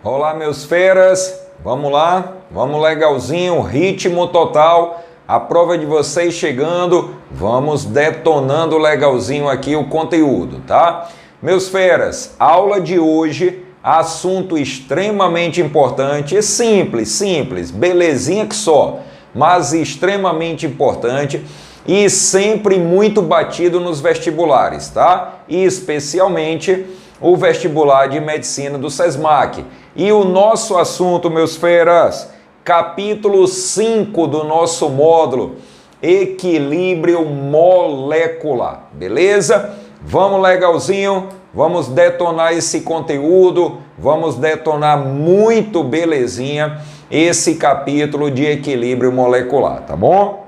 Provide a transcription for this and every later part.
Olá, meus feras, vamos lá, vamos legalzinho, ritmo total, a prova de vocês chegando, vamos detonando legalzinho aqui o conteúdo, tá? Meus feras, aula de hoje, assunto extremamente importante, simples, belezinha que só, mas extremamente importante e sempre muito batido nos vestibulares, tá? E especialmente o vestibular de medicina do SESMAC. E o nosso assunto, meus feras, capítulo 5 do nosso módulo, equilíbrio molecular, beleza? Vamos legalzinho, vamos detonar esse conteúdo, vamos detonar muito belezinha esse capítulo de equilíbrio molecular, tá bom?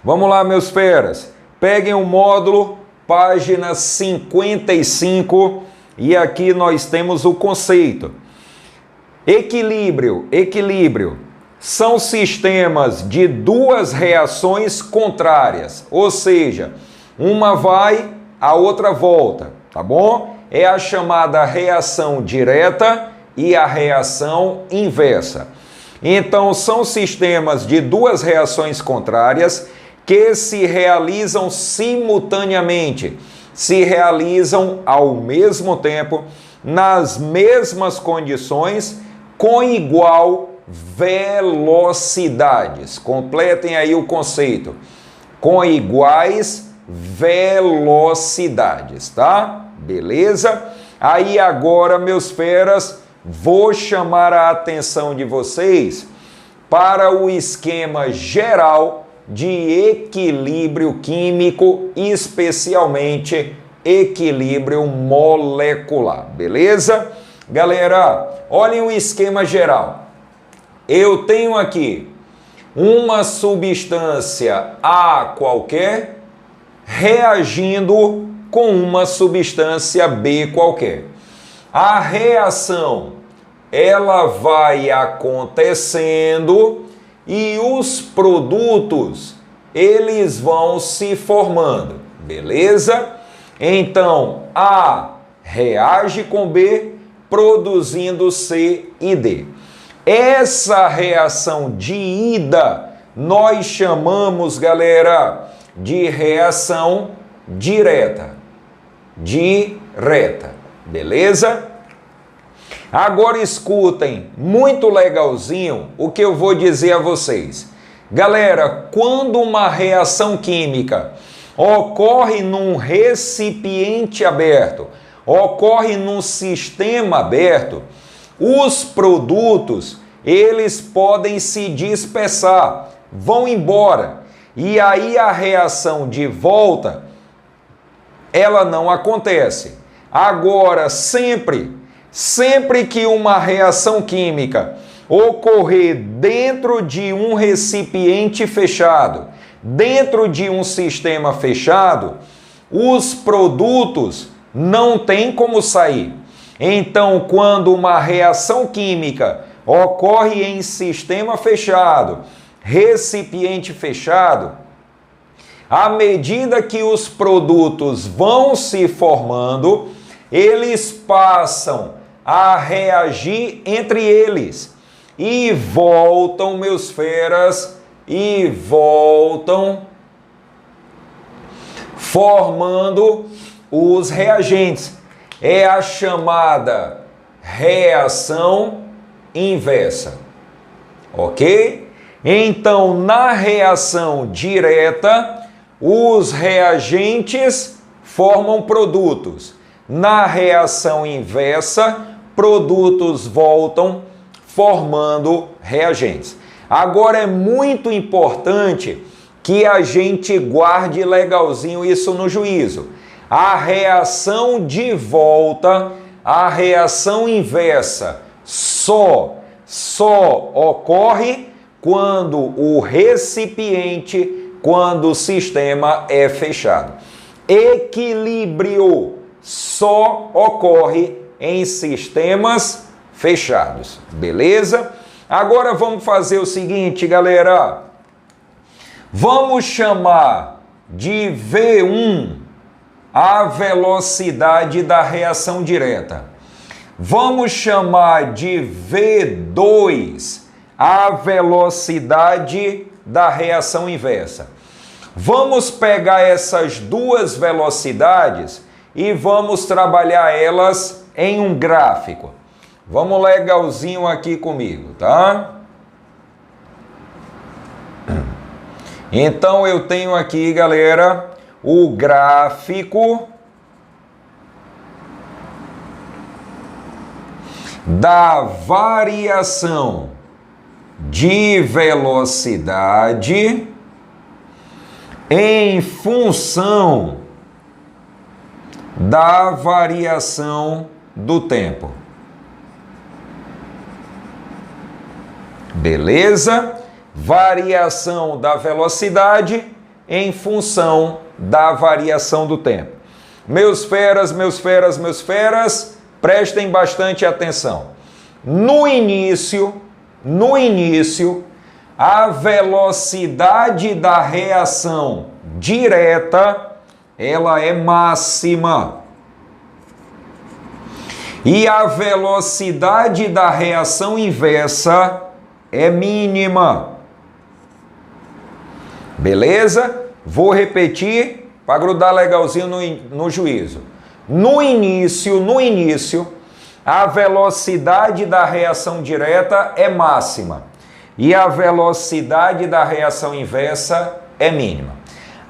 Vamos lá, meus feras, peguem o módulo, página 55, e aqui nós temos o conceito. Equilíbrio são sistemas de duas reações contrárias, ou seja, uma vai, a outra volta, tá bom? É a chamada reação direta e a reação inversa. Então, são sistemas de duas reações contrárias que se realizam simultaneamente, se realizam ao mesmo tempo, nas mesmas condições, com igual velocidades. Completem aí o conceito. Com iguais velocidades, tá? Beleza? Aí agora, meus feras, vou chamar a atenção de vocês para o esquema geral de equilíbrio químico, especialmente equilíbrio molecular, beleza? Galera, olhem o esquema geral. Eu tenho aqui uma substância A qualquer reagindo com uma substância B qualquer. A reação, ela vai acontecendo e os produtos, eles vão se formando, beleza? Então, A reage com B, produzindo C e D. Essa reação de ida, nós chamamos, galera, de reação direta, beleza? Agora escutem, muito legalzinho, o que eu vou dizer a vocês. Galera, quando uma reação química ocorre num recipiente aberto, ocorre num sistema aberto, os produtos, eles podem se dispersar, vão embora. E aí a reação de volta, ela não acontece. Agora, sempre que uma reação química ocorrer dentro de um recipiente fechado, dentro de um sistema fechado, os produtos não têm como sair. Então, quando uma reação química ocorre em sistema fechado, recipiente fechado, à medida que os produtos vão se formando, eles passam a reagir entre eles e voltam, meus feras, e voltam formando os reagentes. É a chamada reação inversa, ok? Então, na reação direta, os reagentes formam produtos. Na reação inversa, produtos voltam formando reagentes. Agora é muito importante que a gente guarde legalzinho isso no juízo. A reação de volta, a reação inversa, só ocorre quando o recipiente, quando o sistema é fechado. Equilíbrio só ocorre em sistemas fechados, beleza? Agora vamos fazer o seguinte, galera. Vamos chamar de V1 a velocidade da reação direta. Vamos chamar de V2 a velocidade da reação inversa. Vamos pegar essas duas velocidades e vamos trabalhar elas em um gráfico. Vamos legalzinho aqui comigo, tá? Então eu tenho aqui, galera, o gráfico da variação de velocidade em função da variação do tempo. Beleza? Variação da velocidade em função da variação do tempo. Meus feras, prestem bastante atenção. No início, a velocidade da reação direta, ela é máxima. E a velocidade da reação inversa é mínima. Beleza? Vou repetir para grudar legalzinho no juízo. No início, a velocidade da reação direta é máxima e a velocidade da reação inversa é mínima.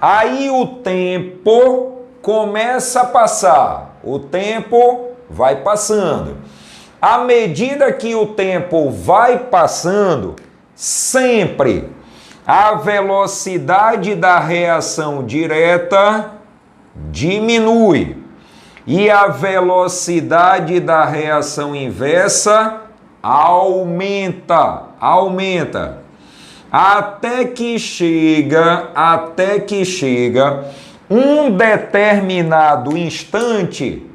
Aí o tempo começa a passar, o tempo vai passando. À medida que o tempo vai passando, sempre a velocidade da reação direta diminui e a velocidade da reação inversa aumenta, até que chega um determinado instante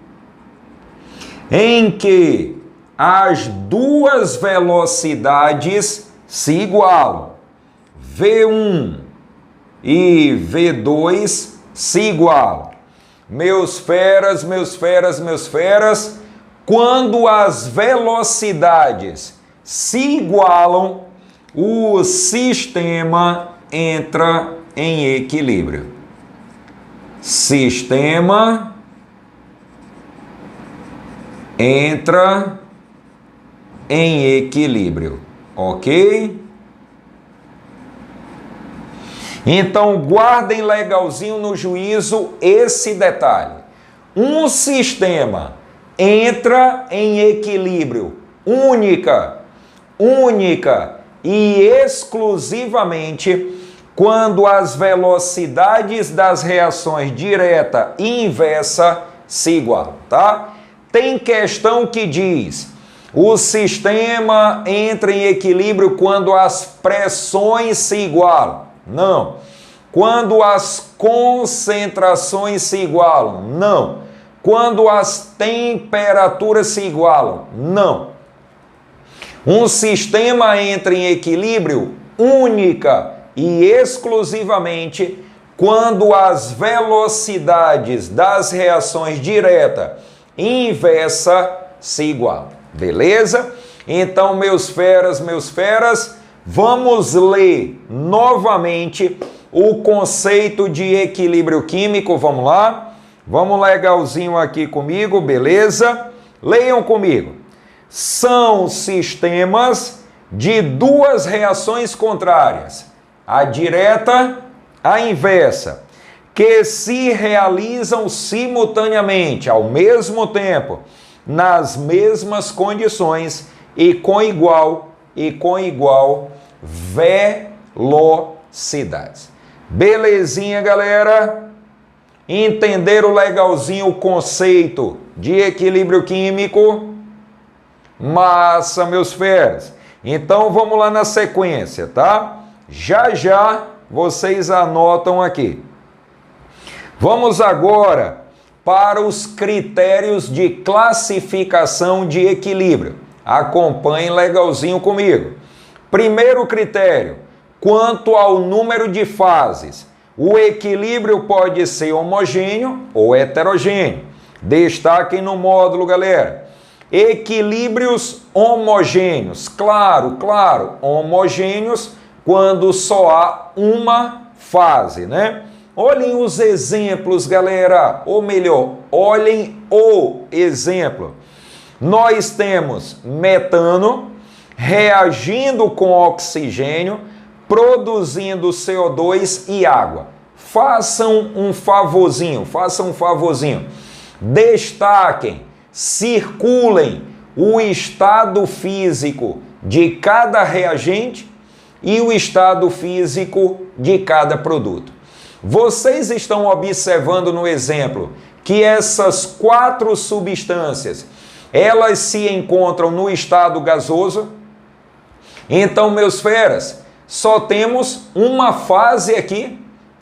em que as duas velocidades se igualam. V1 e V2 se igualam. Meus feras, quando as velocidades se igualam, o sistema entra em equilíbrio. Sistema entra em equilíbrio, ok? Então, guardem legalzinho no juízo esse detalhe. Um sistema entra em equilíbrio única e exclusivamente quando as velocidades das reações direta e inversa se igualam, tá? Tem questão que diz: o sistema entra em equilíbrio quando as pressões se igualam. Não. Quando as concentrações se igualam. Não. Quando as temperaturas se igualam. Não. Um sistema entra em equilíbrio única e exclusivamente quando as velocidades das reações direta e inversa se igualam. Beleza? Então, meus feras, vamos ler novamente o conceito de equilíbrio químico. Vamos lá? Vamos legalzinho aqui comigo, beleza? Leiam comigo. São sistemas de duas reações contrárias, a direta, a inversa, que se realizam simultaneamente, ao mesmo tempo, nas mesmas condições e com igual velocidades. Belezinha, galera? Entenderam legalzinho o conceito de equilíbrio químico? Massa, meus feras. Então vamos lá na sequência, tá? Já vocês anotam aqui. Vamos agora para os critérios de classificação de equilíbrio. Acompanhem legalzinho comigo. Primeiro critério, quanto ao número de fases. O equilíbrio pode ser homogêneo ou heterogêneo. Destaquem no módulo, galera. Equilíbrios homogêneos. Claro, homogêneos quando só há uma fase, né? Olhem os exemplos, galera. Ou melhor, olhem o exemplo. Nós temos metano reagindo com oxigênio, produzindo CO2 e água. Façam um favorzinho. Destaquem, circulem o estado físico de cada reagente e o estado físico de cada produto. Vocês estão observando no exemplo que essas 4 substâncias, elas se encontram no estado gasoso? Então, meus feras, só temos uma fase aqui,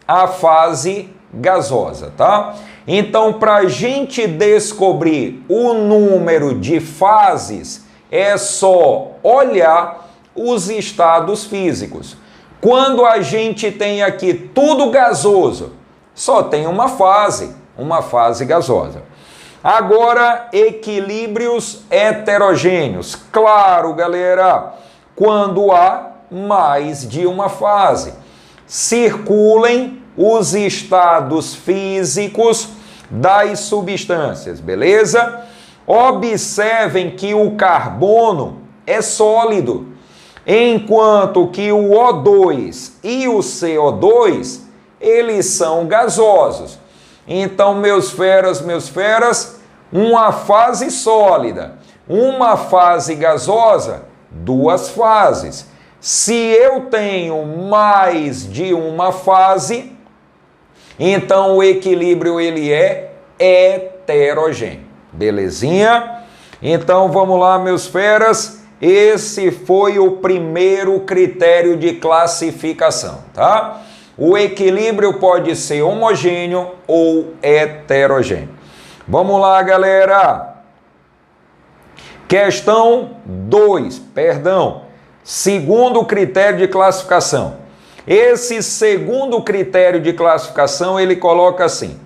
a fase gasosa, tá? Então, para a gente descobrir o número de fases, é só olhar os estados físicos. Quando a gente tem aqui tudo gasoso, só tem uma fase gasosa. Agora, equilíbrios heterogêneos. Claro, galera, quando há mais de uma fase. Circulem os estados físicos das substâncias, beleza? Observem que o carbono é sólido, enquanto que o O2 e o CO2, eles são gasosos. Então, meus feras, uma fase sólida, uma fase gasosa, 2 fases. Se eu tenho mais de uma fase, então o equilíbrio ele é heterogêneo. Belezinha? Então vamos lá, meus feras. Esse foi o primeiro critério de classificação, tá? O equilíbrio pode ser homogêneo ou heterogêneo. Vamos lá, galera. Questão 2, segundo critério de classificação. Esse segundo critério de classificação, ele coloca assim: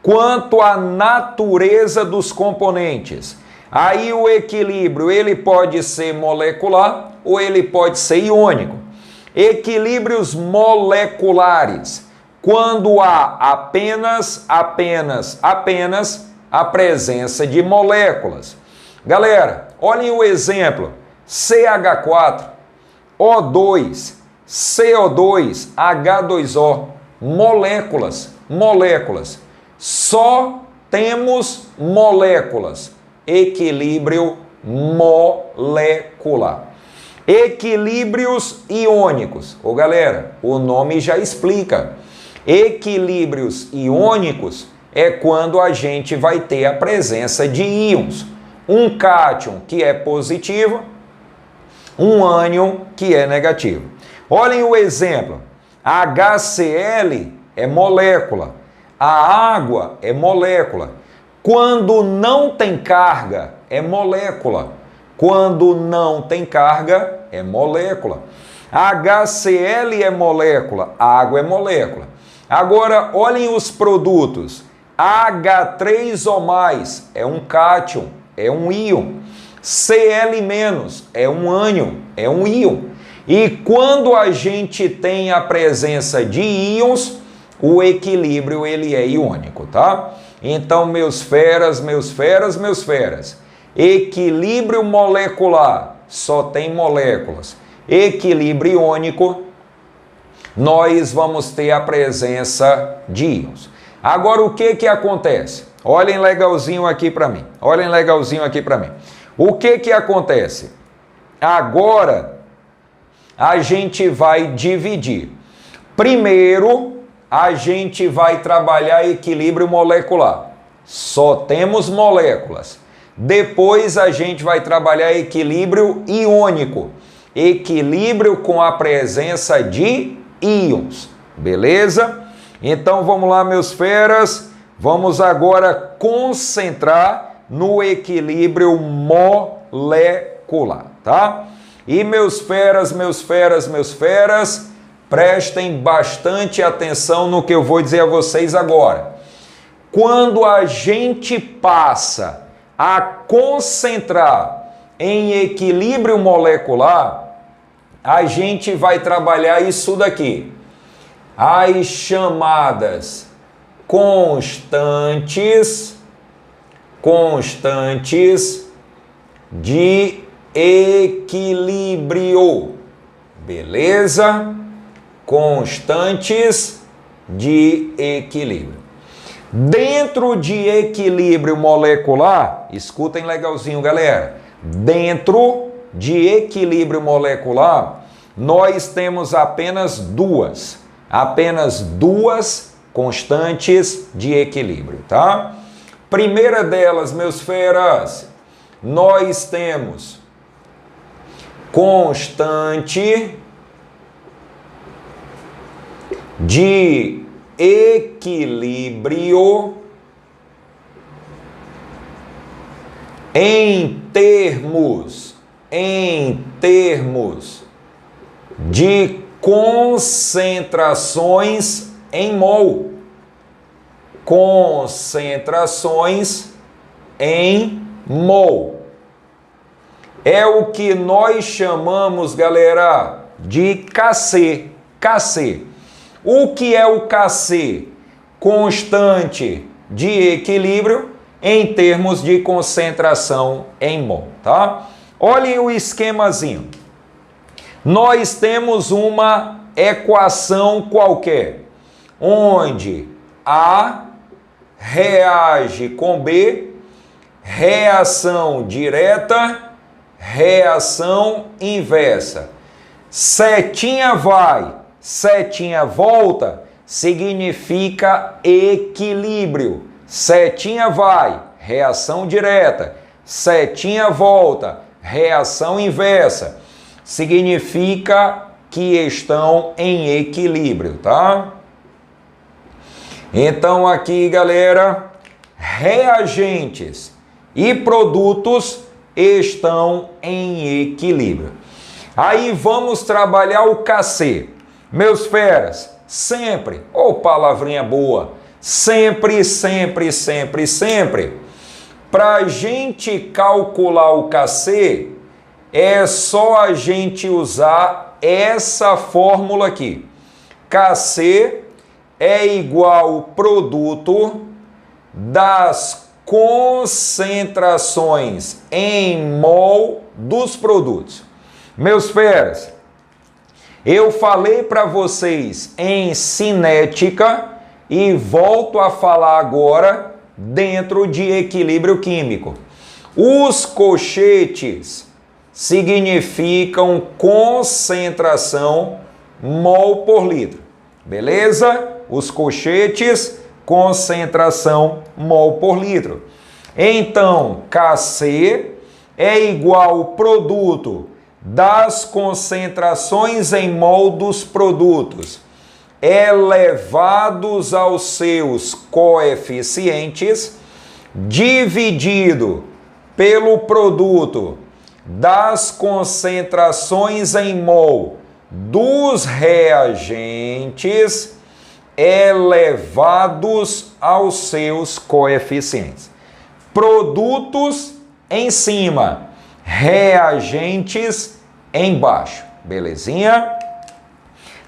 quanto à natureza dos componentes. Aí o equilíbrio, ele pode ser molecular ou ele pode ser iônico. Equilíbrios moleculares, quando há apenas a presença de moléculas. Galera, olhem o exemplo: CH4, O2, CO2, H2O, moléculas. Só temos moléculas. Equilíbrio molecular. Equilíbrios iônicos. Ô galera, o nome já explica. Equilíbrios iônicos é quando a gente vai ter a presença de íons. Um cátion que é positivo, um ânion que é negativo. Olhem o exemplo. HCl é molécula. A água é molécula. Quando não tem carga, é molécula. Quando não tem carga, é molécula. HCl é molécula, água é molécula. Agora, olhem os produtos. H3O+, é um cátion, é um íon. Cl- é um ânion, é um íon. E quando a gente tem a presença de íons, o equilíbrio ele é iônico, tá? Então, meus feras, equilíbrio molecular, só tem moléculas. Equilíbrio iônico, nós vamos ter a presença de íons. Agora, o que acontece? Olhem legalzinho aqui para mim. O que acontece? Agora, a gente vai dividir. Primeiro, a gente vai trabalhar equilíbrio molecular. Só temos moléculas. Depois a gente vai trabalhar equilíbrio iônico. Equilíbrio com a presença de íons. Beleza? Então vamos lá, meus feras. Vamos agora concentrar no equilíbrio molecular, tá? E meus feras, prestem bastante atenção no que eu vou dizer a vocês agora. Quando a gente passa a concentrar em equilíbrio molecular, a gente vai trabalhar isso daqui. As chamadas constantes de equilíbrio. Beleza? Constantes de equilíbrio. Dentro de equilíbrio molecular, escutem legalzinho, galera. Dentro de equilíbrio molecular, nós temos apenas duas constantes de equilíbrio, tá? Primeira delas, meus feras, nós temos constante de equilíbrio em termos de concentrações em mol. Concentrações em mol. É o que nós chamamos, galera, de Kc. Kc. O que é o Kc? Constante de equilíbrio em termos de concentração em mol, tá? Olhem o esquemazinho. Nós temos uma equação qualquer, onde A reage com B, reação direta, reação inversa. Setinha vai, setinha volta, significa equilíbrio. Setinha vai, reação direta. Setinha volta, reação inversa. Significa que estão em equilíbrio, tá? Então aqui, galera, reagentes e produtos estão em equilíbrio. Aí vamos trabalhar o Kc. Meus feras, sempre, palavrinha boa, sempre, para a gente calcular o Kc, é só a gente usar essa fórmula aqui. Kc é igual produto das concentrações em mol dos produtos. Meus feras, eu falei para vocês em cinética e volto a falar agora dentro de equilíbrio químico. Os colchetes significam concentração mol por litro. Beleza? Os colchetes, concentração mol por litro. Então, Kc é igual ao produto das concentrações em mol dos produtos elevados aos seus coeficientes, dividido pelo produto das concentrações em mol dos reagentes elevados aos seus coeficientes. Produtos em cima, reagentes embaixo. Belezinha?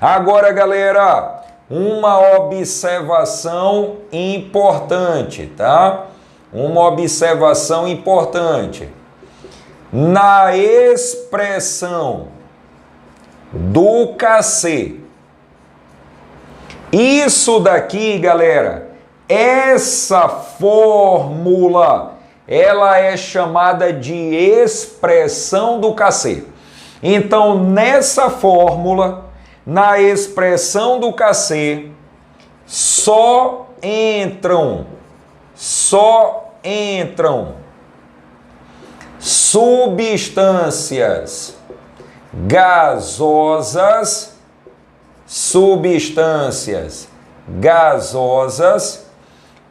Agora, galera, uma observação importante, tá? Uma observação importante. Na expressão do Kc, isso daqui, galera, essa fórmula, ela é chamada de expressão do Kc. Então, nessa fórmula, na expressão do Kc, só entram substâncias gasosas,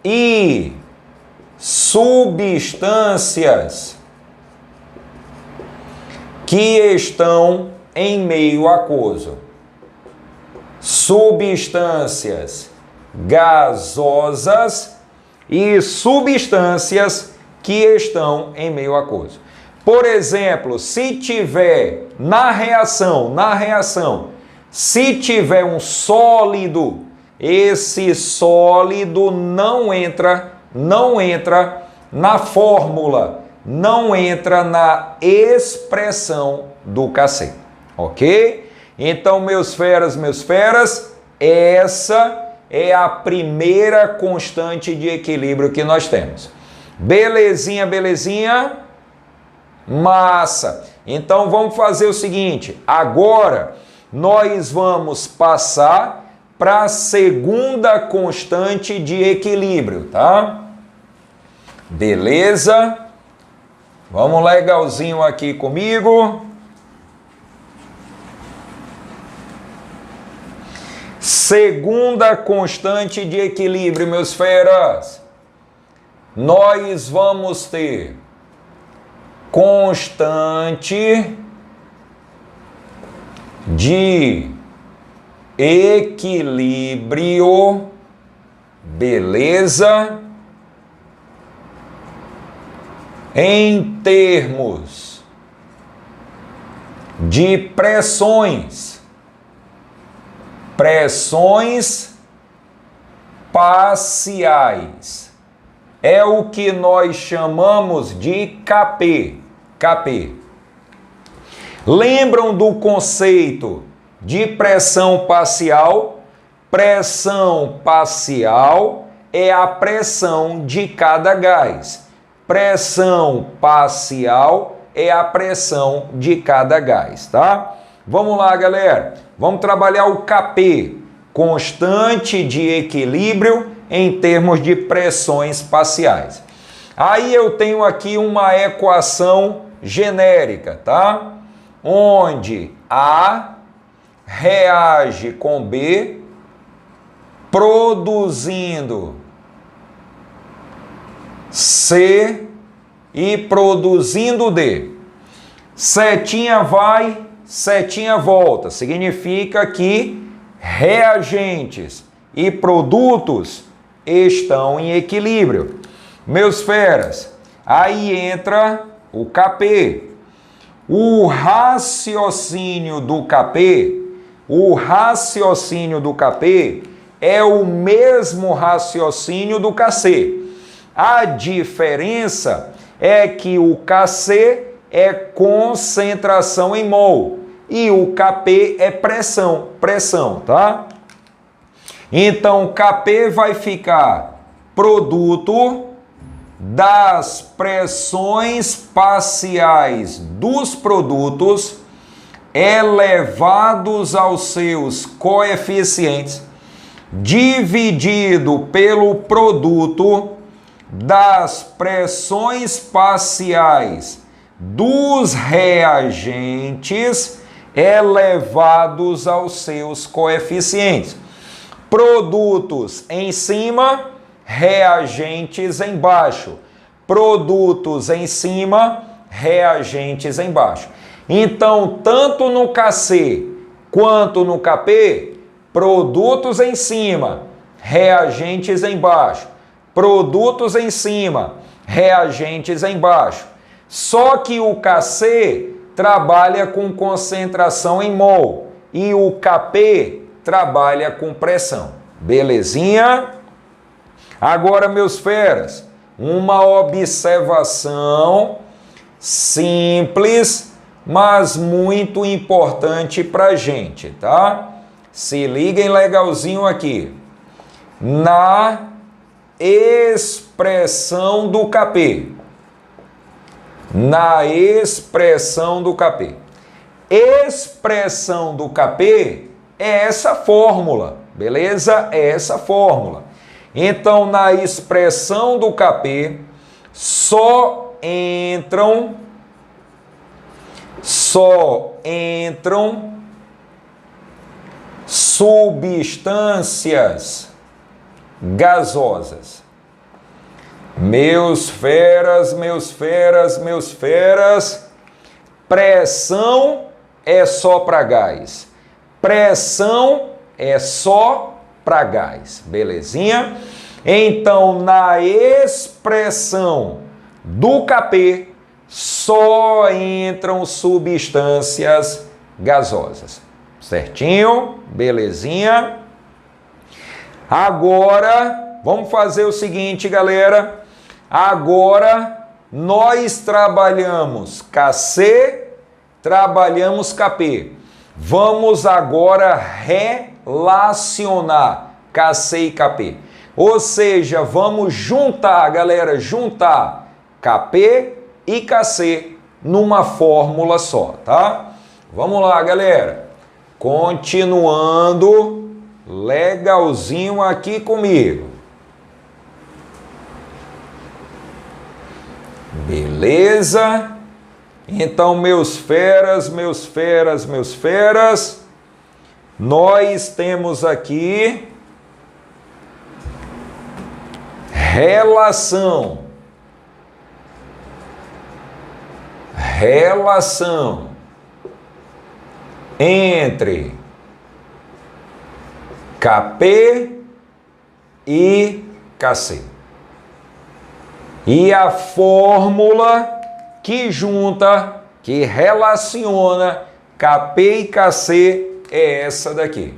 e substâncias que estão em meio aquoso. Substâncias gasosas e substâncias que que estão em meio aquoso. Por exemplo, se tiver na reação, se tiver um sólido, esse sólido não entra na fórmula, não entra na expressão do Kc, ok? Então, meus feras, essa é a primeira constante de equilíbrio que nós temos. Belezinha, belezinha? Massa! Então, vamos fazer o seguinte, agora nós vamos passar para a segunda constante de equilíbrio, tá? Beleza? Vamos legalzinho aqui comigo. Segunda constante de equilíbrio, meus feras. Nós vamos ter constante de equilíbrio, beleza? Em termos de pressões parciais. É o que nós chamamos de Kp. Lembram do conceito de pressão parcial? Pressão parcial é a pressão de cada gás. Pressão parcial é a pressão de cada gás, tá? Vamos lá, galera. Vamos trabalhar o Kp, constante de equilíbrio em termos de pressões parciais. Aí eu tenho aqui uma equação genérica, tá? Onde A reage com B, produzindo C e produzindo D. Setinha vai, setinha volta. Significa que reagentes e produtos estão em equilíbrio. Meus feras, aí entra o Kp. O raciocínio do Kp é o mesmo raciocínio do Kc. A diferença é que o Kc é concentração em mol e o Kp é pressão, tá? Então, Kp vai ficar produto das pressões parciais dos produtos elevados aos seus coeficientes, dividido pelo produto das pressões parciais dos reagentes elevados aos seus coeficientes. Produtos em cima, reagentes embaixo. Produtos em cima, reagentes embaixo. Então, tanto no Kc quanto no Kp, produtos em cima, reagentes embaixo. Produtos em cima, reagentes embaixo. Só que o Kc trabalha com concentração em mol e o Kp trabalha com pressão. Belezinha? Agora, meus feras, uma observação simples, mas muito importante pra gente, tá? Se liguem legalzinho aqui. Na expressão do Kp. Na expressão do Kp. Expressão do Kp é essa fórmula, beleza? É essa fórmula. Então, na expressão do Kp, só entram substâncias gasosas. Meus feras, pressão é só para gás. Pressão é só para gás, belezinha? Então, na expressão do Kp só entram substâncias gasosas. Certinho? Belezinha? Agora, vamos fazer o seguinte, galera. Agora, nós trabalhamos Kc, trabalhamos Kp. Vamos agora relacionar Kc e Kp. Ou seja, vamos juntar, galera, juntar Kp e Kc numa fórmula só, tá? Vamos lá, galera. Continuando legalzinho aqui comigo. Beleza? Então, meus feras, nós temos aqui relação entre Kp e Kc. E a fórmula que junta, que relaciona Kp e Kc é essa daqui.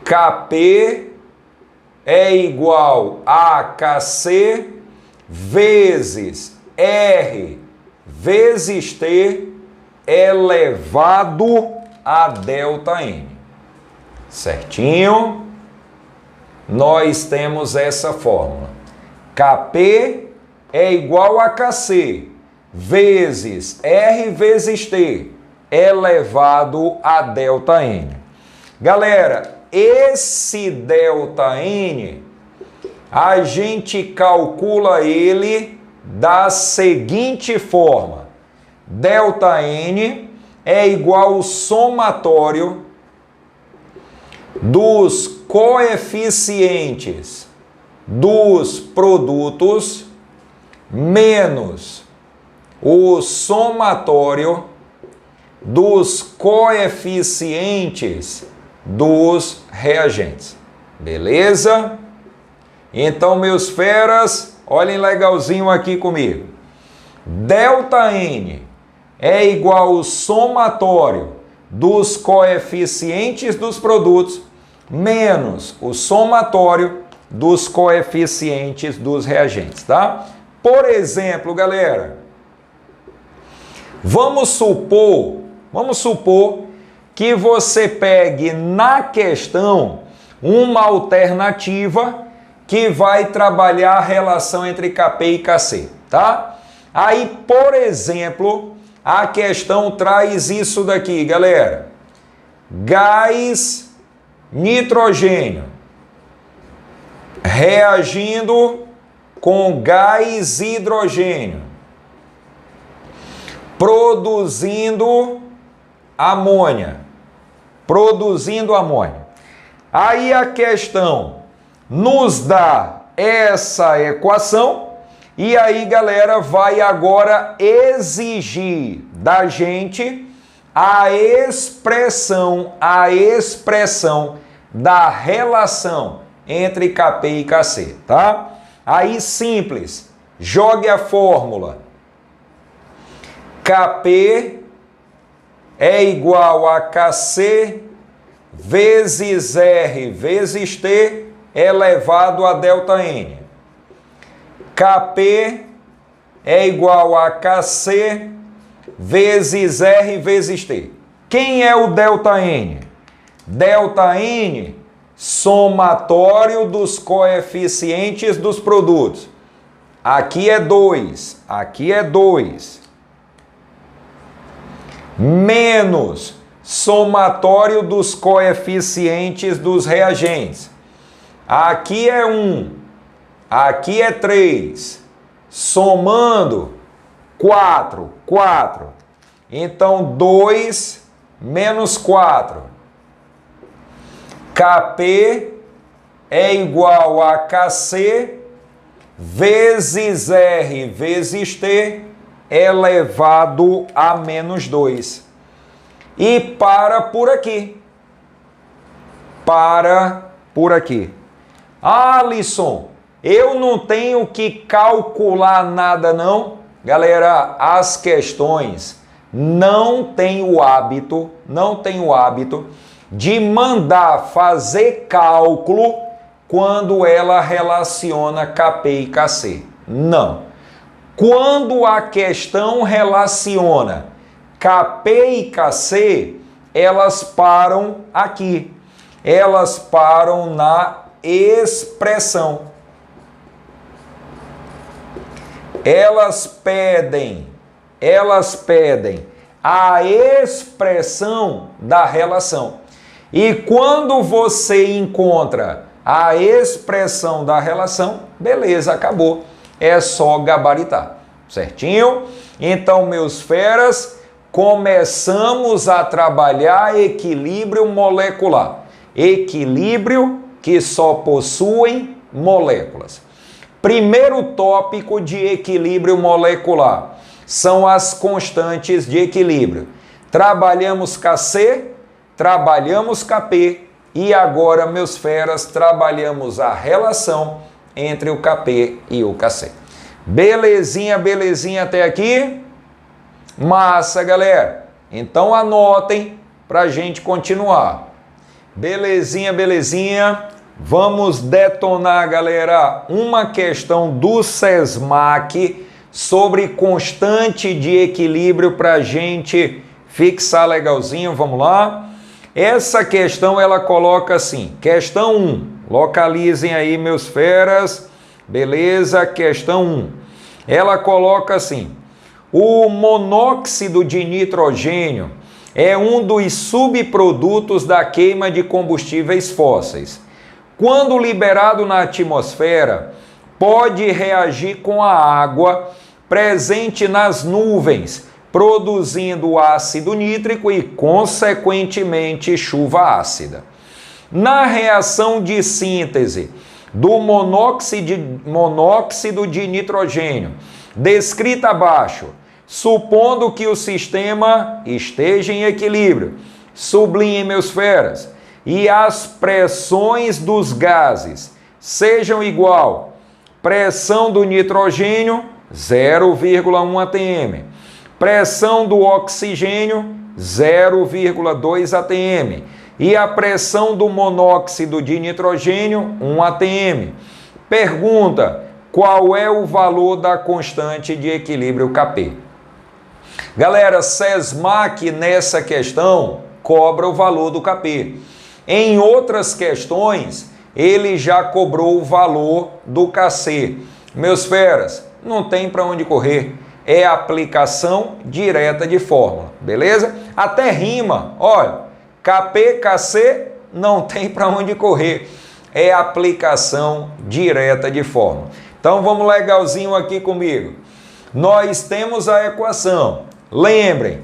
Kp é igual a Kc vezes R vezes T elevado a ΔN. Certinho? Nós temos essa fórmula. Kp é igual a Kc vezes R vezes T elevado a ΔN. Galera, esse ΔN, a gente calcula ele da seguinte forma. ΔN é igual ao somatório dos coeficientes dos produtos menos o somatório dos coeficientes dos reagentes. Beleza? Então, meus feras, olhem legalzinho aqui comigo. ΔN é igual ao somatório dos coeficientes dos produtos menos o somatório dos coeficientes dos reagentes, tá? Por exemplo, galera, vamos supor que você pegue na questão uma alternativa que vai trabalhar a relação entre Kp e Kc, tá? Aí, por exemplo, a questão traz isso daqui, galera. Gás nitrogênio reagindo com gás hidrogênio, produzindo amônia. Aí a questão nos dá essa equação e aí, galera, vai agora exigir da gente a expressão da relação entre Kp e Kc, tá? Aí, simples, jogue a fórmula. Kp é igual a Kc vezes R vezes T elevado a ΔN. Kp é igual a Kc vezes R vezes T. Quem é o ΔN? ΔN, somatório dos coeficientes dos produtos. Aqui é 2, aqui é 2. Menos somatório dos coeficientes dos reagentes. Aqui é 1, aqui é 3. Somando, 4. Então, 2 menos 4. Kp é igual a Kc vezes R vezes T elevado a menos 2. E para por aqui. Alisson, Eu não tenho que calcular nada não. Galera, as questões não tem o hábito de mandar fazer cálculo quando ela relaciona KP e KC. Não. Quando a questão relaciona KP e KC, elas param aqui. Elas param na expressão. Elas pedem a expressão da relação. E quando você encontra a expressão da relação, beleza, acabou. É só gabaritar, certinho? Então, meus feras, começamos a trabalhar equilíbrio molecular. Equilíbrio que só possuem moléculas. Primeiro tópico de equilíbrio molecular são as constantes de equilíbrio. Trabalhamos KC, trabalhamos KP e agora, meus feras, trabalhamos a relação entre o KP e o KC. Belezinha, belezinha até aqui? Massa, galera! Então anotem para a gente continuar. Belezinha, belezinha. Vamos detonar, galera, uma questão do SESMAC sobre constante de equilíbrio para a gente fixar legalzinho. Vamos lá. Essa questão ela coloca assim, questão 1, localizem aí, meus feras, beleza? Questão 1, ela coloca assim, o monóxido de nitrogênio é um dos subprodutos da queima de combustíveis fósseis. Quando liberado na atmosfera, pode reagir com a água presente nas nuvens, produzindo ácido nítrico e, consequentemente, chuva ácida. Na reação de síntese do monóxido de nitrogênio, descrita abaixo, supondo que o sistema esteja em equilíbrio, sublinhem, meus feras, e as pressões dos gases sejam igual, pressão do nitrogênio, 0,1 atm, pressão do oxigênio, 0,2 atm, e a pressão do monóxido de nitrogênio, 1 atm. Pergunta, qual é o valor da constante de equilíbrio KP? Galera, SESMAC nessa questão cobra o valor do KP. Em outras questões, ele já cobrou o valor do KC. Meus feras, não tem para onde correr. É aplicação direta de fórmula, beleza? Até rima, olha, KP, KC, não tem para onde correr. É aplicação direta de fórmula. Então vamos legalzinho aqui comigo. Nós temos a equação. Lembrem,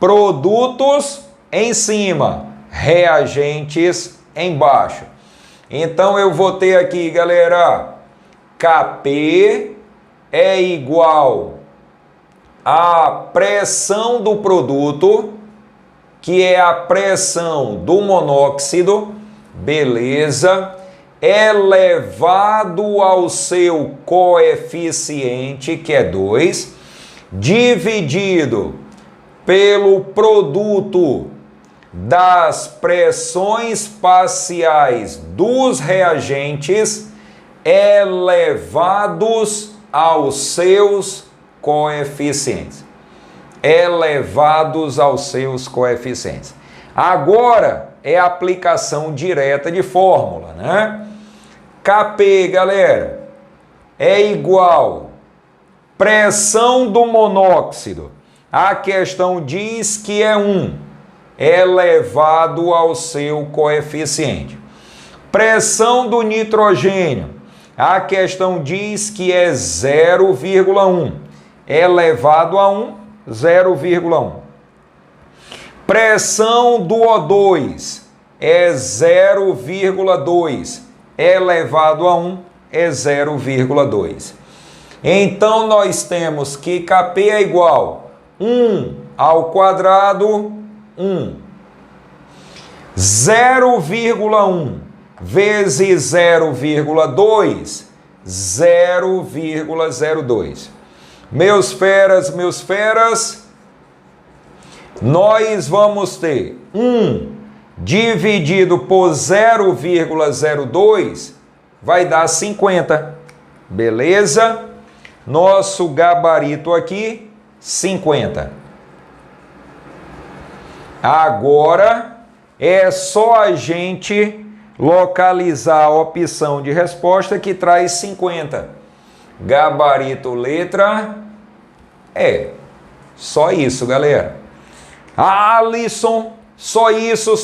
produtos em cima, reagentes embaixo. Então eu vou ter aqui, galera, KP é igual a pressão do produto, que é a pressão do monóxido, beleza, elevado ao seu coeficiente, que é 2, dividido pelo produto das pressões parciais dos reagentes elevados aos seus coeficientes. Elevados aos seus coeficientes. Agora é aplicação direta de fórmula, né? KP, galera, é igual pressão do monóxido. A questão diz que é 1, elevado ao seu coeficiente. Pressão do nitrogênio. A questão diz que é 0,1, elevado a 1, 0,1. Pressão do O2 é 0,2, elevado a 1 é 0,2. Então, nós temos que KP é igual 1 ao quadrado, 1. 0,1 vezes 0,2 0,02. Meus feras, nós vamos ter 1 dividido por 0,02 vai dar 50. Beleza? Nosso gabarito aqui, 50. Agora é só a gente localizar a opção de resposta que traz 50. Gabarito letra E. Só isso, galera. Alisson, só isso.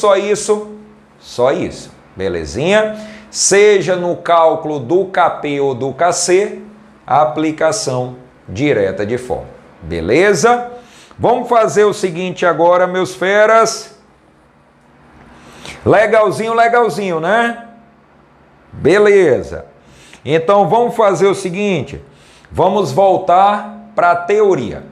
Belezinha? Seja no cálculo do KP ou do KC, a aplicação direta de fórmula. Beleza? Vamos fazer o seguinte agora, meus feras. Legalzinho, né? Beleza. Então vamos fazer o seguinte. Vamos voltar para a teoria.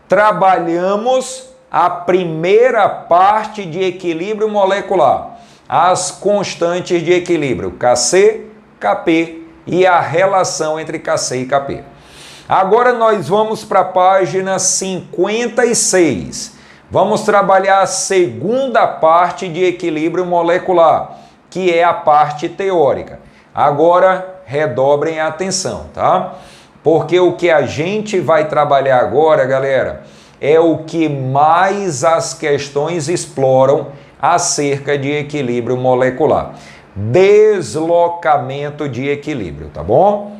Trabalhamos a primeira parte de equilíbrio molecular. As constantes de equilíbrio, KC, KP e a relação entre KC e KP. Agora nós vamos para a página 56. Vamos trabalhar a segunda parte de equilíbrio molecular, que é a parte teórica. Agora redobrem a atenção, tá? Porque o que a gente vai trabalhar agora, galera, é o que mais as questões exploram acerca de equilíbrio molecular. Deslocamento de equilíbrio, tá bom?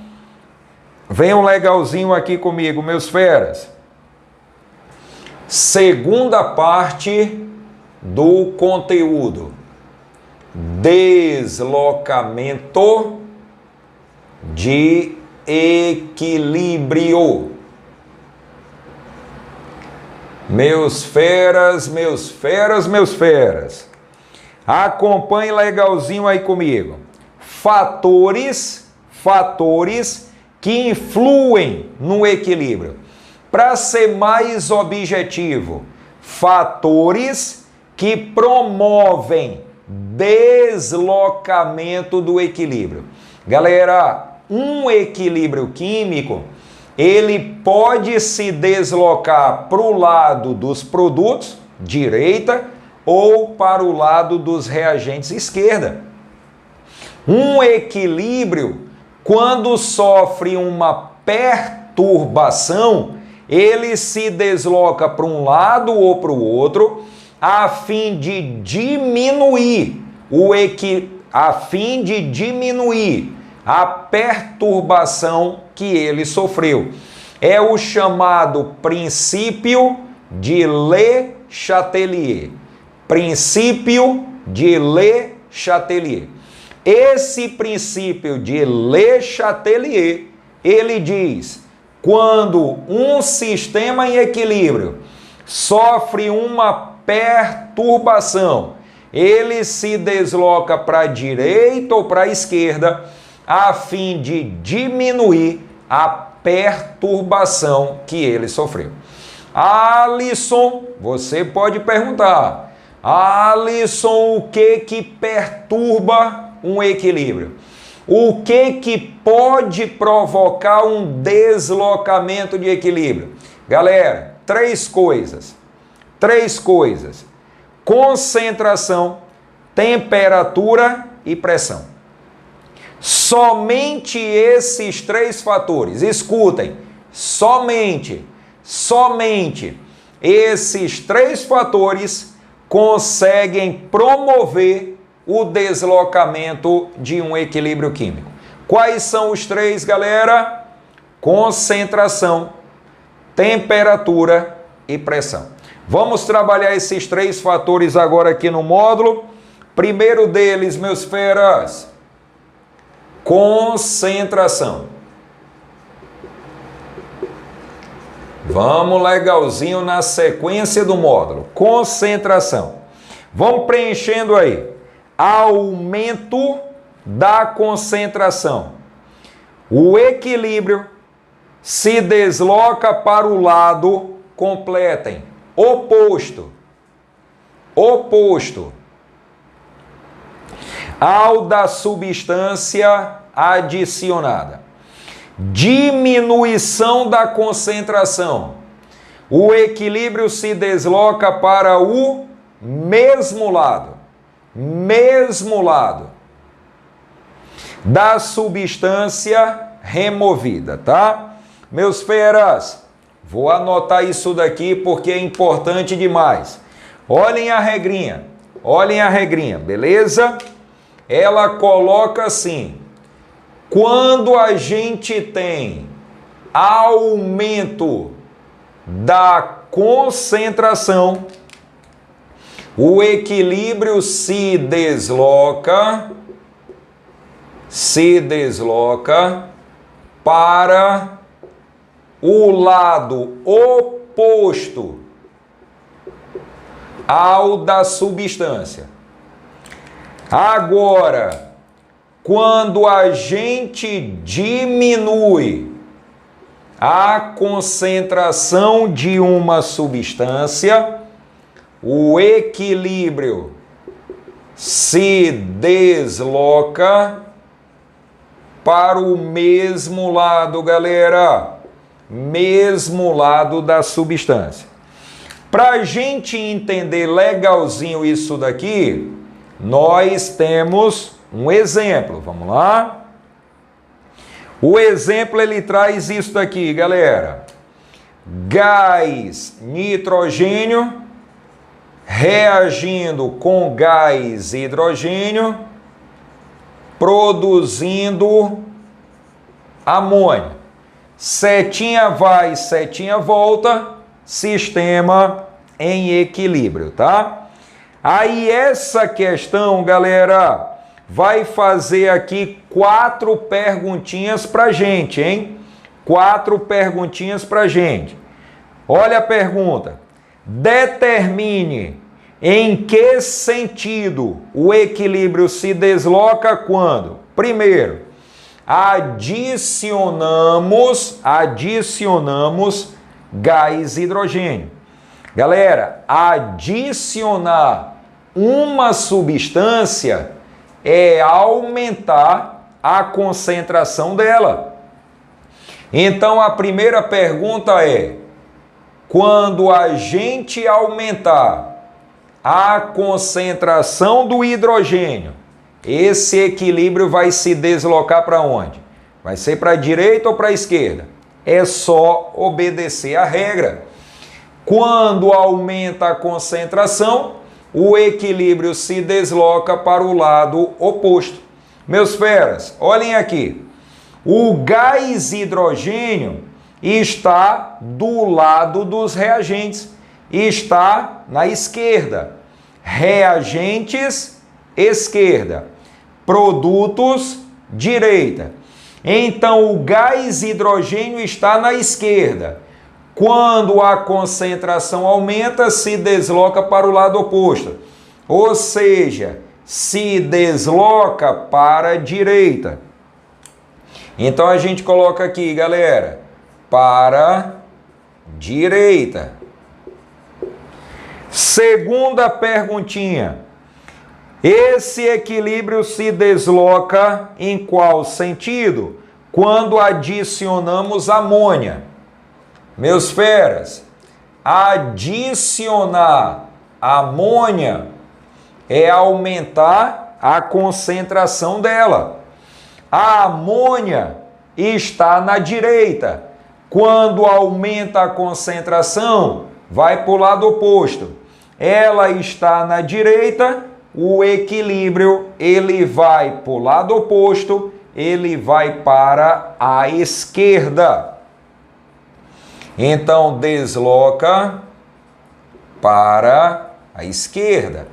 Venham legalzinho aqui comigo, meus feras. Segunda parte do conteúdo. Deslocamento de equilíbrio. Meus feras. Acompanhe legalzinho aí comigo. Fatores que influem no equilíbrio. Para ser mais objetivo, fatores que promovem deslocamento do equilíbrio. Galera, um equilíbrio químico, ele pode se deslocar para o lado dos produtos, direita, ou para o lado dos reagentes, esquerda. Um equilíbrio, quando sofre uma perturbação, ele se desloca para um lado ou para o outro, a fim de diminuir a perturbação que ele sofreu. É o chamado princípio de Le Chatelier. Princípio de Le Chatelier. Esse princípio de Le Chatelier, ele diz: quando um sistema em equilíbrio sofre uma perturbação, ele se desloca para a direita ou para a esquerda, a fim de diminuir a perturbação que ele sofreu. Alisson, você pode perguntar: Alisson, o que perturba um equilíbrio? O que pode provocar um deslocamento de equilíbrio? Galera, três coisas. Concentração, temperatura e pressão. Somente esses três fatores, escutem, somente esses três fatores conseguem promover o deslocamento de um equilíbrio químico. Quais são os três, galera? Concentração, temperatura e pressão. Vamos trabalhar esses três fatores agora aqui no módulo. Primeiro deles, meus feras, concentração. Vamos legalzinho na sequência do módulo. Concentração. Vamos preenchendo aí. Aumento da concentração. O equilíbrio se desloca para o lado, completem, oposto ao da substância adicionada. diminuição da concentração, o equilíbrio se desloca para o mesmo lado da substância removida, tá? Meus feras, vou anotar isso daqui porque é importante demais. Olhem a regrinha, beleza? Ela coloca assim: quando a gente tem aumento da concentração, o equilíbrio se desloca para o lado oposto ao da substância. Agora, quando a gente diminui a concentração de uma substância, o equilíbrio se desloca para o mesmo lado, galera. Mesmo lado da substância. Para a gente entender legalzinho isso daqui, nós temos um exemplo. Vamos lá? O exemplo, ele traz isso daqui, galera. Gás nitrogênio reagindo com gás hidrogênio, produzindo amônio. Setinha vai, setinha volta, sistema em equilíbrio, tá? Aí essa questão, galera, vai fazer aqui 4 perguntinhas pra gente, hein? 4 perguntinhas pra gente. Olha a pergunta. Determine em que sentido o equilíbrio se desloca quando, primeiro, adicionamos gás hidrogênio. Galera, adicionar uma substância é aumentar a concentração dela. Então a primeira pergunta é: quando a gente aumentar a concentração do hidrogênio, esse equilíbrio vai se deslocar para onde? Vai ser para a direita ou para a esquerda? É só obedecer a regra. Quando aumenta a concentração, o equilíbrio se desloca para o lado oposto. Meus feras, olhem aqui. O gás hidrogênio está do lado dos reagentes, está na esquerda. Reagentes, esquerda. Produtos, direita. Então, o gás hidrogênio está na esquerda. Quando a concentração aumenta, se desloca para o lado oposto. Ou seja, se desloca para a direita. Então, a gente coloca aqui, galera, para direita. Segunda perguntinha. Esse equilíbrio se desloca em qual sentido? Quando adicionamos amônia. Meus feras, adicionar amônia é aumentar a concentração dela. A amônia está na direita. Quando aumenta a concentração, vai para o lado oposto. Ela está na direita, o equilíbrio ele vai para o lado oposto, ele vai para a esquerda. Então, desloca para a esquerda.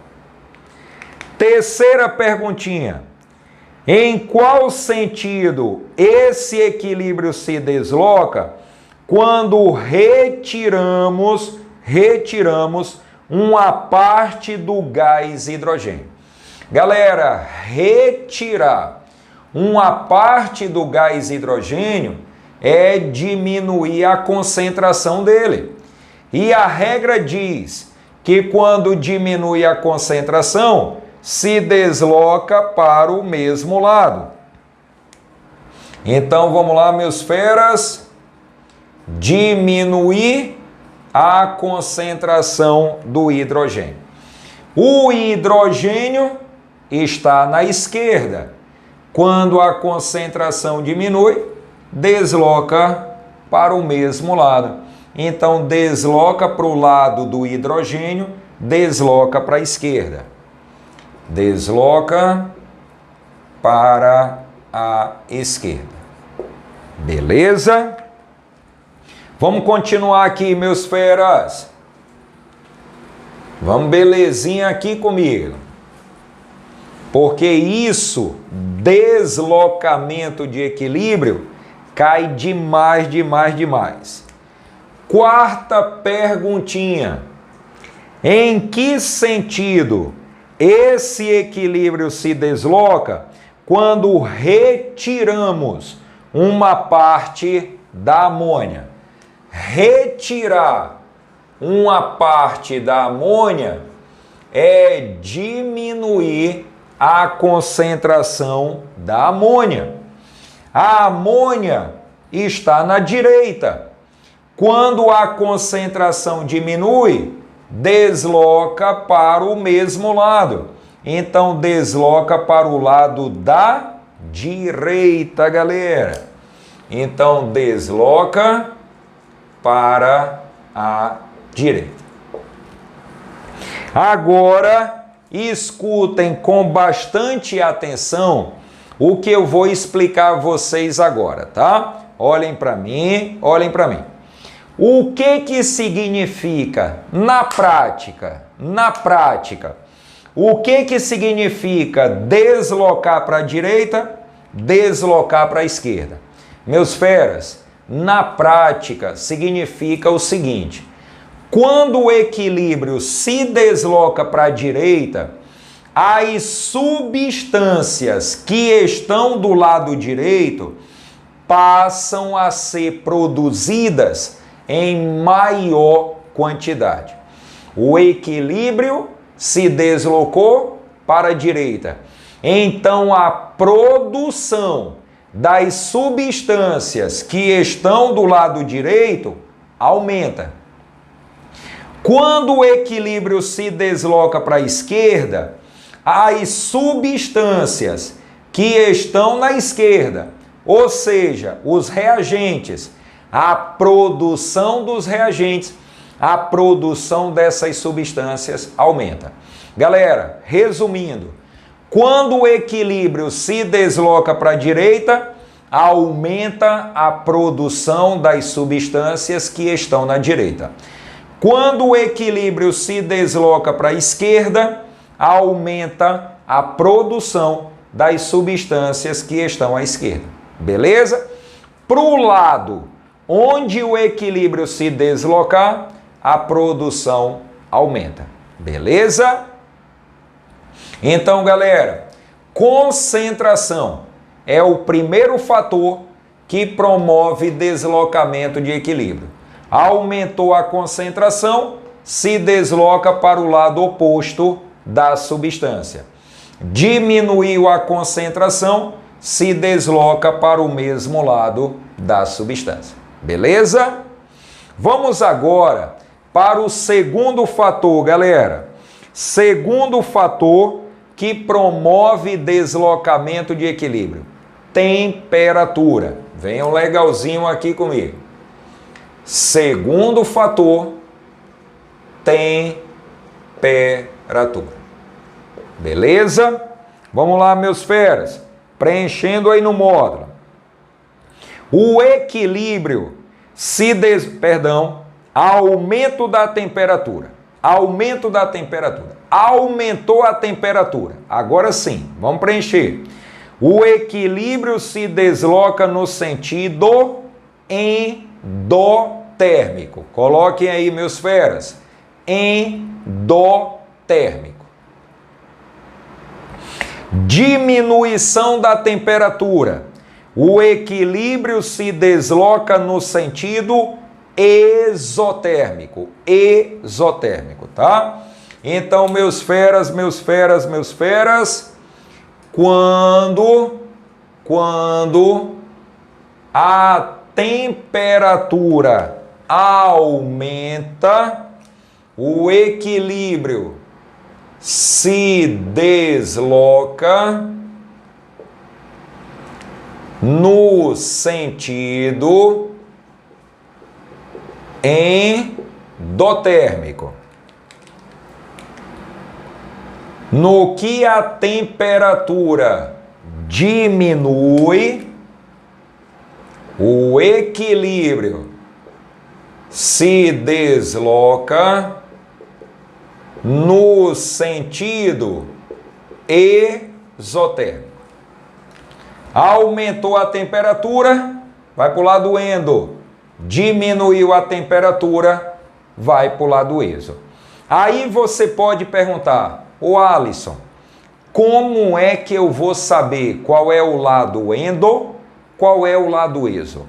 Terceira perguntinha. Em qual sentido esse equilíbrio se desloca quando retiramos uma parte do gás hidrogênio? Galera, retirar uma parte do gás hidrogênio é diminuir a concentração dele. E a regra diz que quando diminui a concentração, se desloca para o mesmo lado. Então vamos lá, meus feras. Diminuir a concentração do hidrogênio. O hidrogênio está na esquerda. Quando a concentração diminui, desloca para o mesmo lado. Então, desloca para o lado do hidrogênio, desloca para a esquerda. Desloca para a esquerda. Beleza? Vamos continuar aqui, meus feras. Vamos belezinha aqui comigo. Porque isso, deslocamento de equilíbrio, cai demais, demais, demais. Quarta perguntinha. Em que sentido esse equilíbrio se desloca quando retiramos uma parte da amônia? Retirar uma parte da amônia é diminuir a concentração da amônia. A amônia está na direita. Quando a concentração diminui, desloca para o mesmo lado. Então, desloca para o lado da direita, galera. Então, desloca para a direita. Agora, escutem com bastante atenção o que eu vou explicar a vocês agora, tá? Olhem para mim, olhem para mim. O que significa na prática? Na prática, o que significa deslocar para a direita, deslocar para a esquerda? Meus feras, na prática significa o seguinte: quando o equilíbrio se desloca para a direita, as substâncias que estão do lado direito passam a ser produzidas em maior quantidade. O equilíbrio se deslocou para a direita. Então a produção das substâncias que estão do lado direito aumenta. Quando o equilíbrio se desloca para a esquerda, as substâncias que estão na esquerda, ou seja, os reagentes, a produção dos reagentes, a produção dessas substâncias aumenta. Galera, resumindo, quando o equilíbrio se desloca para a direita, aumenta a produção das substâncias que estão na direita. Quando o equilíbrio se desloca para a esquerda, aumenta a produção das substâncias que estão à esquerda. Beleza? Para o lado onde o equilíbrio se deslocar, a produção aumenta. Beleza? Então, galera, concentração é o primeiro fator que promove deslocamento de equilíbrio. Aumentou a concentração, se desloca para o lado oposto da substância. Diminuiu a concentração, se desloca para o mesmo lado da substância. Beleza? Vamos agora para o segundo fator, galera. Segundo fator que promove deslocamento de equilíbrio: temperatura. Venham legalzinho aqui comigo. Segundo fator, temperatura. Beleza? Vamos lá, meus feras. Preenchendo aí no módulo. O equilíbrio aumento da temperatura. Aumento da temperatura. Aumentou a temperatura. Agora sim, vamos preencher. O equilíbrio se desloca no sentido endotérmico. Coloquem aí, meus feras. Endotérmico. Diminuição da temperatura. O equilíbrio se desloca no sentido exotérmico. Exotérmico, tá? Então, meus feras, quando a temperatura aumenta, o equilíbrio se desloca no sentido endotérmico. No que a temperatura diminui, o equilíbrio se desloca no sentido exotérmico. Aumentou a temperatura, vai para o lado endo. Diminuiu a temperatura, vai para o lado exo. Aí você pode perguntar, ô Alisson, como é que eu vou saber qual é o lado endo, qual é o lado exo?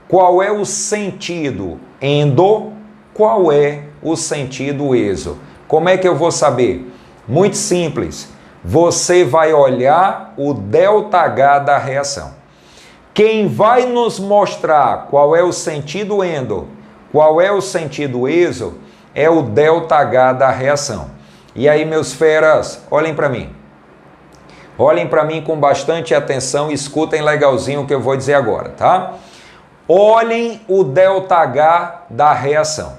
Qual é o sentido endo, qual é o sentido exo? Como é que eu vou saber? Muito simples. Você vai olhar o ΔH da reação. Quem vai nos mostrar qual é o sentido endo, qual é o sentido exo, é o ΔH da reação. E aí, meus feras, olhem para mim. Olhem para mim com bastante atenção e escutem legalzinho o que eu vou dizer agora, tá? Olhem o ΔH da reação.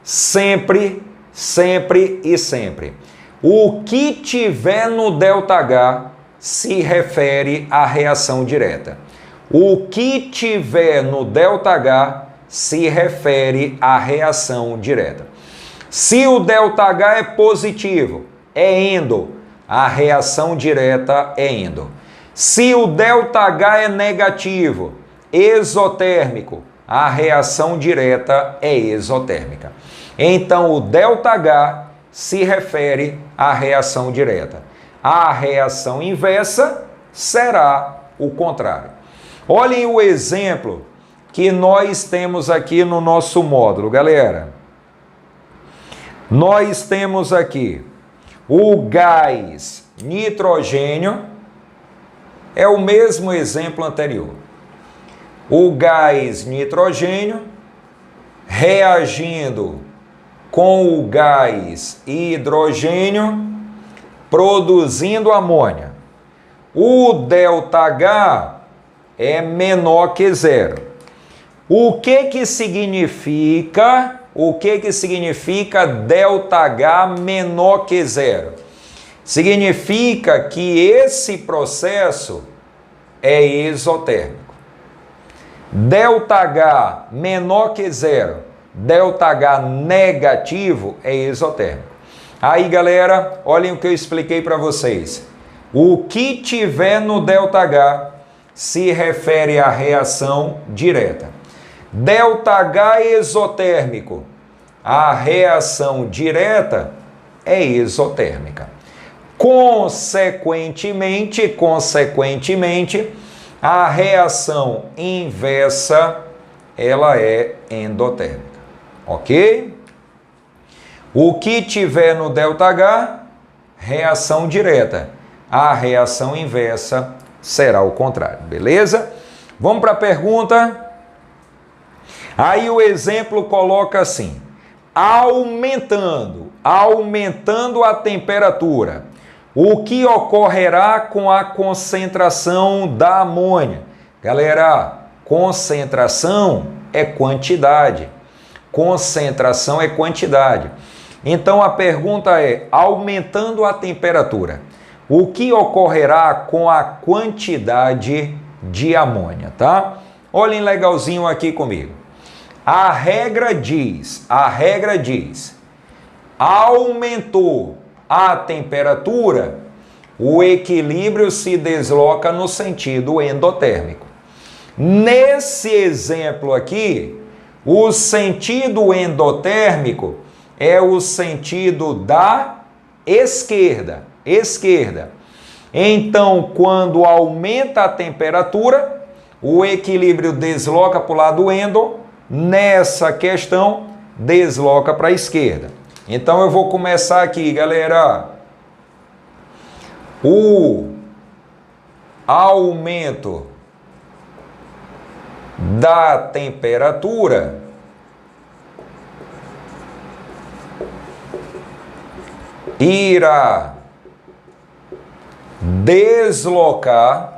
Sempre, sempre e sempre. O que tiver no ΔH se refere à reação direta. O que tiver no ΔH se refere à reação direta. Se o ΔH é positivo, é endo, a reação direta é endo. Se o ΔH é negativo, exotérmico, a reação direta é exotérmica. Então, o ΔH se refere à reação direta. A reação inversa será o contrário. Olhem o exemplo que nós temos aqui no nosso módulo, galera. Nós temos aqui o gás nitrogênio, é o mesmo exemplo anterior. O gás nitrogênio reagindo com o gás hidrogênio, produzindo amônia. O ΔH é menor que zero. O que significa ΔH menor que zero? Significa que esse processo é exotérmico. ΔH menor que zero, ΔH negativo é exotérmico. Aí, galera, olhem o que eu expliquei para vocês. O que tiver no ΔH se refere à reação direta. ΔH exotérmico, a reação direta é exotérmica. Consequentemente, a reação inversa, ela é endotérmica. Ok? O que tiver no ΔH, reação direta. A reação inversa será o contrário. Beleza? Vamos para a pergunta. Aí o exemplo coloca assim: aumentando a temperatura, o que ocorrerá com a concentração da amônia? Galera, concentração é quantidade. Concentração é quantidade. Então a pergunta é: aumentando a temperatura, o que ocorrerá com a quantidade de amônia, tá? Olhem legalzinho aqui comigo. A regra diz, aumentou a temperatura, o equilíbrio se desloca no sentido endotérmico. Nesse exemplo aqui, o sentido endotérmico é o sentido da esquerda. Então, quando aumenta a temperatura, o equilíbrio desloca para o lado endo, nessa questão, desloca para a esquerda. Então, eu vou começar aqui, galera. O aumento da temperatura irá deslocar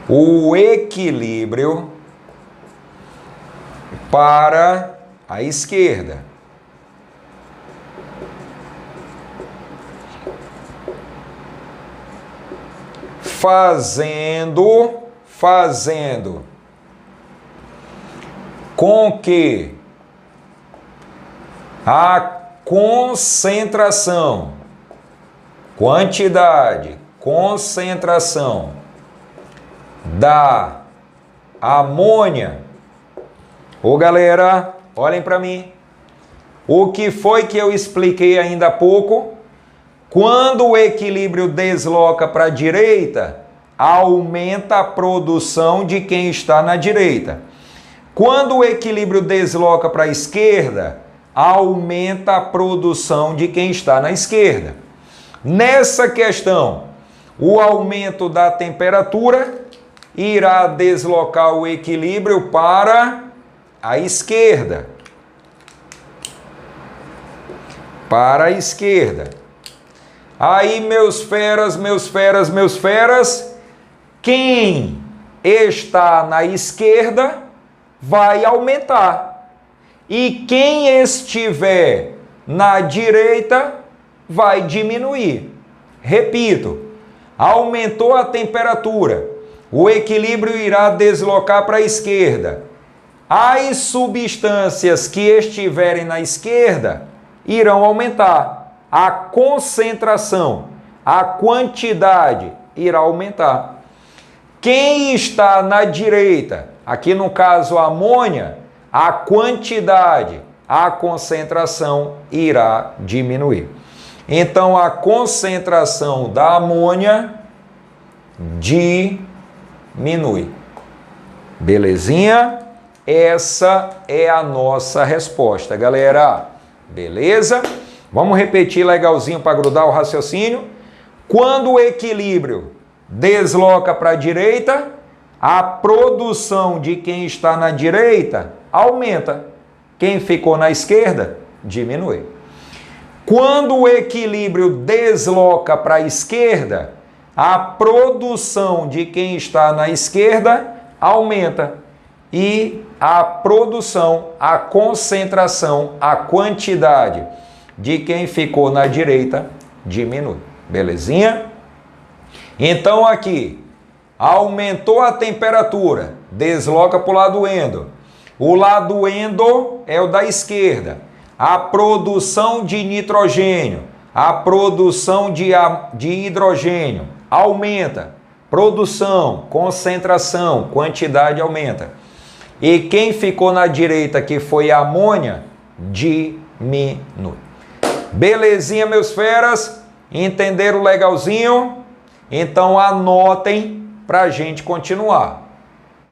o equilíbrio para a esquerda. Fazendo com que a concentração, concentração da amônia. Ô galera, olhem para mim. O que foi que eu expliquei ainda há pouco? Quando o equilíbrio desloca para a direita, aumenta a produção de quem está na direita. Quando o equilíbrio desloca para a esquerda, aumenta a produção de quem está na esquerda. Nessa questão, o aumento da temperatura irá deslocar o equilíbrio para a esquerda. Para a esquerda. Aí, meus feras, quem está na esquerda vai aumentar. E quem estiver na direita vai diminuir. Repito, aumentou a temperatura, o equilíbrio irá deslocar para a esquerda. As substâncias que estiverem na esquerda irão aumentar. A concentração, a quantidade irá aumentar. Quem está na direita, aqui no caso a amônia, a quantidade, a concentração irá diminuir. Então a concentração da amônia diminui. Belezinha? Essa é a nossa resposta, galera. Beleza? Vamos repetir legalzinho para grudar o raciocínio. Quando o equilíbrio desloca para a direita, a produção de quem está na direita aumenta. Quem ficou na esquerda, diminui. Quando o equilíbrio desloca para a esquerda, a produção de quem está na esquerda aumenta. E a produção, a concentração, a quantidade de quem ficou na direita diminui. Belezinha? Então aqui, aumentou a temperatura, desloca para o lado endo. O lado endo é o da esquerda. A produção de nitrogênio, a produção de hidrogênio aumenta. Produção, concentração, quantidade aumenta. E quem ficou na direita, que foi a amônia, diminui. Belezinha, meus feras? Entenderam legalzinho? Então anotem para a gente continuar.